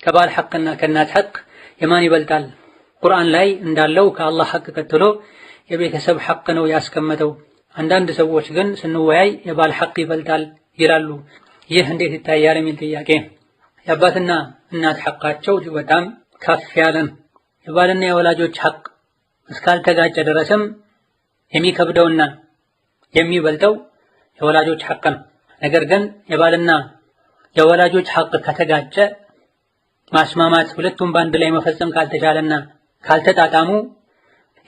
ከባል ሐቅና ከእናት ሐቅ የማን ይበልጣል? ቁርአን ላይ እንዳለው ከአላህ ሐቅ ቀጥሎ የቤተሰብ ሐቅ ነው ያስቀመጠው። አንዳንድ ሰዎች ግን ስንወያይ የባል ሐቅ ይበልጣል ይላሉ። ይህ እንዴት ይታያል የሚል ጥያቄ። የአባትና እናት ሐቃቸው እጅግ በጣም ከፍ ያለ ነው። የባልና የወላጆች ሐቅ እስካልተጋጨ ድረስም የሚከብደውና የሚበልጠው የወላጆች ሐቅ ነው። ነገር ግን የባልና የወላጆች ሐቅ ከተጋጨ ማስማማት ሁለቱም በአንድ ላይ መፈጸም ካልተቻለና ካልተጣጣሙ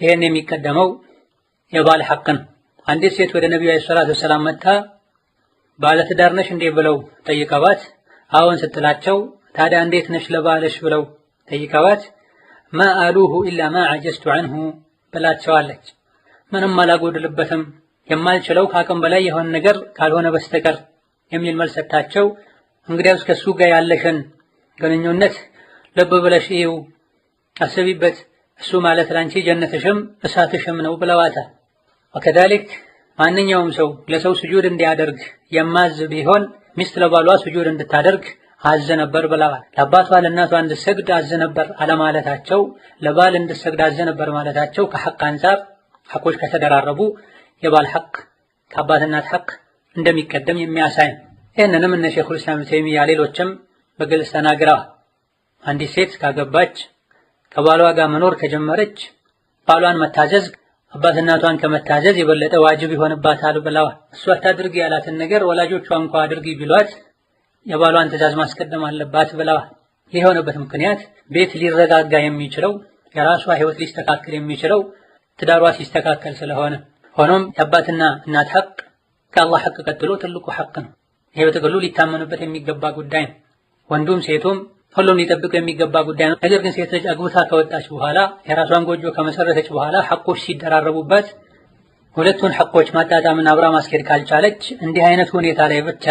ይሄን የሚቀደመው የባል ሐቅ ነው። አንዲት ሴት ወደ ነብዩ ሰለላሁ ዐለይሂ ወሰለም መጣ ባለትዳር ነሽ እንዴ ብለው ጠይቀዋት አዎን ስትላቸው ታዲያ እንዴት ነሽ ለባልሽ ብለው ጠይቀዋት ማ አሉሁ ኢላ ማ አጀዝቱ ዐንሁ ብላቸዋለች። ምንም አላጎድልበትም የማልችለው ከአቅም በላይ የሆነ ነገር ካልሆነ በስተቀር የሚል መልስ ሰጣቸው። እንግዲያውስ ከሱ ጋር ያለሽን ግንኙነት ልብ ብለሽ ይው አስቢበት፣ እሱ ማለት ላንቺ ጀነትሽም እሳትሽም ነው ብለዋታል። ወከዛሊክ ማንኛውም ሰው ለሰው ስጁድ እንዲያደርግ የማዝ ቢሆን ሚስት ለባሏ ስጁድ እንድታደርግ አዘ ነበር ብለዋል። ለአባቷ ለእናቷ እንድትሰግድ አዘ ነበር አለማለታቸው፣ ለባል እንድትሰግድ አዘ ነበር ማለታቸው ከሐቅ አንፃር ሐቆች ከተደራረቡ የባል ሐቅ ከአባት እናት ሐቅ እንደሚቀደም የሚያሳይ። ይህንንም እነ ሸይኹል ኢስላም ኢብኑ ተይሚያ ሌሎችም በግልጽ ተናግረዋል። አንዲት ሴት ካገባች ከባሏ ጋር መኖር ከጀመረች ባሏን መታዘዝ አባት እናቷን ከመታዘዝ የበለጠ ዋጅብ ይሆንባታል ብለዋል። እሷ አታድርጊ ያላትን ነገር ወላጆቿ እንኳ አድርጊ ቢሏት የባሏን ትእዛዝ ማስቀደም አለባት ብለዋል። የሆነበት ምክንያት ቤት ሊረጋጋ የሚችለው የራሷ ህይወት ሊስተካከል የሚችለው ትዳሯ ሲስተካከል ስለሆነ። ሆኖም የአባትና እናት ሐቅ ከአላህ ሐቅ ቀጥሎ ትልቁ ሐቅ ነው። ይሄ በጥቅሉ ሊታመኑበት የሚገባ ጉዳይ ነው። ወንዱም ሴቱም ሁሉም ሊጠብቀው የሚገባ ጉዳይ ነው። ነገር ግን ሴት ልጅ አግብታ ከወጣች በኋላ የራሷን ጎጆ ከመሰረተች በኋላ ሐቆች ሲደራረቡበት ሁለቱን ሐቆች ማጣጣምን አብራ ማስኬድ ካልቻለች እንዲህ አይነት ሁኔታ ላይ ብቻ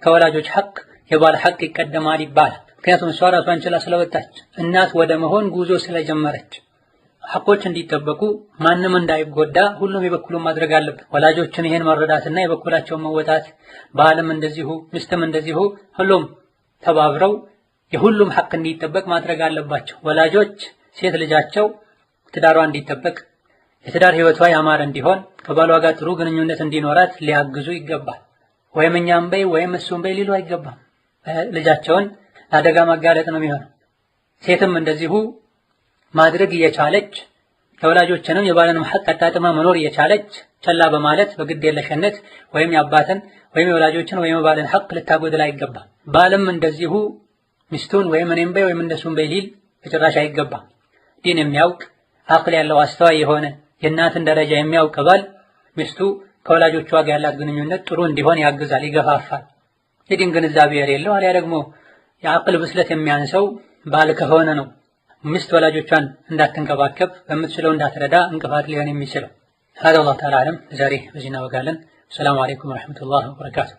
ከወላጆች ሐቅ የባል ሐቅ ይቀደማል ይባላል። ምክንያቱም እሷ ራሷን ችላ ስለወጣች እናት ወደ መሆን ጉዞ ስለጀመረች ሐቆች እንዲጠበቁ ማንም እንዳይጎዳ ሁሉም የበኩሉን ማድረግ አለበት። ወላጆችን ይሄን መረዳትና የበኩላቸውን መወጣት፣ ባልም እንደዚሁ ሚስትም እንደዚሁ ሁሉም ተባብረው የሁሉም ሐቅ እንዲጠበቅ ማድረግ አለባቸው። ወላጆች ሴት ልጃቸው ትዳሯ እንዲጠበቅ የትዳር ህይወቷ ያማረ እንዲሆን ከባሏ ጋር ጥሩ ግንኙነት እንዲኖራት ሊያግዙ ይገባል። ወይም እኛም በይ ወይም እሱም በይ ሊሉ አይገባም። ልጃቸውን ለአደጋ ማጋለጥ ነው የሚሆነው። ሴትም እንደዚሁ ማድረግ እየቻለች የወላጆችንም የባልንም ሐቅ አጣጥማ መኖር እየቻለች ቸላ በማለት በግድ የለሽነት ወይም የአባትን ወይም የወላጆችን ወይም የባልን ሐቅ ልታጎድል አይገባም። ባልም እንደዚሁ ሚስቱን ወይም እኔም በይ ወይም እንደሱም በይ ሊል በጭራሽ አይገባም። ዲን የሚያውቅ አቅል ያለው አስተዋይ የሆነ የእናትን ደረጃ የሚያውቅ ባል ሚስቱ ከወላጆቿ ጋር ያላት ግንኙነት ጥሩ እንዲሆን ያግዛል፣ ይገፋፋል። የዲን ግንዛቤ የሌለው አልያ ደግሞ የአቅል ብስለት የሚያንሰው ባል ከሆነ ነው ሚስት ወላጆቿን እንዳትንከባከብ በምትችለው እንዳትረዳ እንቅፋት ሊሆን የሚችለው። هذا والله تعالى أعلم። ዛሬ በዚህ እናበቃለን። ሰላም አለይኩም ወራህመቱላሂ ወበረካቱሁ።